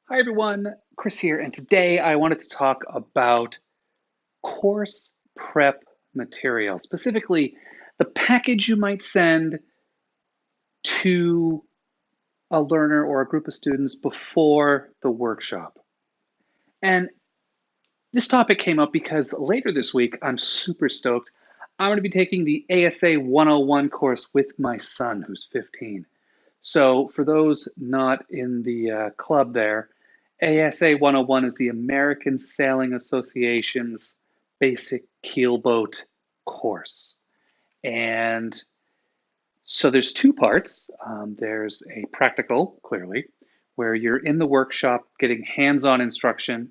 Hi everyone, Chris here, and today I wanted to talk about course prep material, specifically the package you might send to a learner or a group of students before the workshop. And this topic came up because later this week, I'm super stoked. I'm going to be taking the ASA 101 course with my son, who's 15. So, for those not in the club there, ASA 101 is the American Sailing Association's basic keelboat course. And so there's two parts. There's a practical, clearly, where you're in the workshop getting hands-on instruction,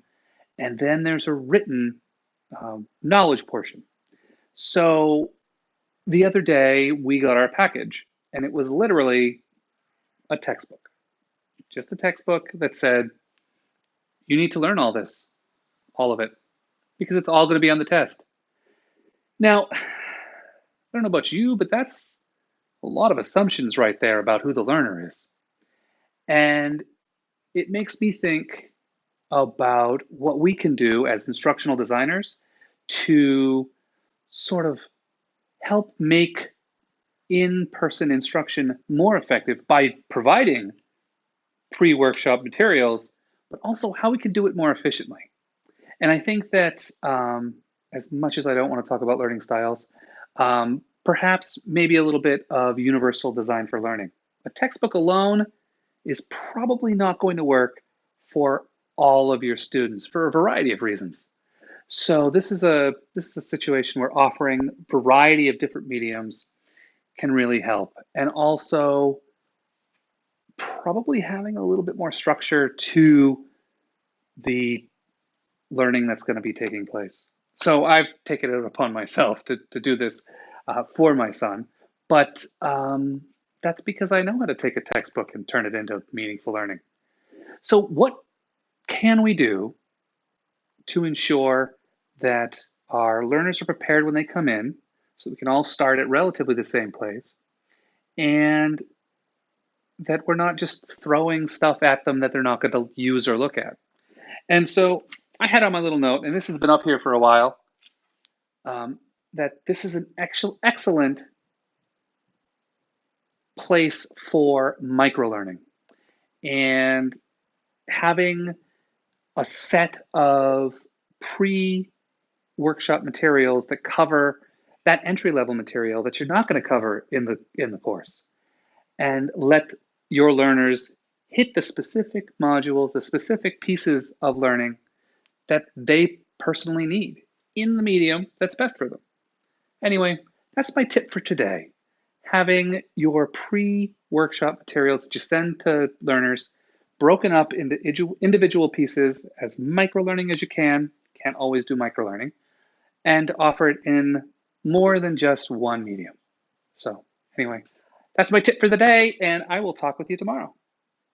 and then there's a written knowledge portion. So the other day we got our package, and it was literally a textbook, just a textbook that said, you need to learn all this, all of it, because it's all going to be on the test. Now, I don't know about you, but that's a lot of assumptions right there about who the learner is. And it makes me think about what we can do as instructional designers to sort of help make in-person instruction more effective by providing pre-workshop materials, but also how we can do it more efficiently. And I think that as much as I don't want to talk about learning styles, perhaps maybe a little bit of universal design for learning. A textbook alone is probably not going to work for all of your students for a variety of reasons. So this is a situation where offering variety of different mediums can really help, and also probably having a little bit more structure to the learning that's going to be taking place. So I've taken it upon myself to do this for my son, but that's because I know how to take a textbook and turn it into meaningful learning. So what can we do to ensure that our learners are prepared when they come in, so we can all start at relatively the same place, and that we're not just throwing stuff at them that they're not going to use or look at? And so I had on my little note, and this has been up here for a while, that this is an excellent place for microlearning and having a set of pre-workshop materials that cover that entry-level material that you're not going to cover in the course, and let your learners hit the specific modules, the specific pieces of learning that they personally need in the medium that's best for them. Anyway, that's my tip for today. Having your pre-workshop materials that you send to learners broken up into individual pieces as micro-learning as you can. Can't always do micro-learning. And offer it in more than just one medium. So anyway, that's my tip for the day, and I will talk with you tomorrow.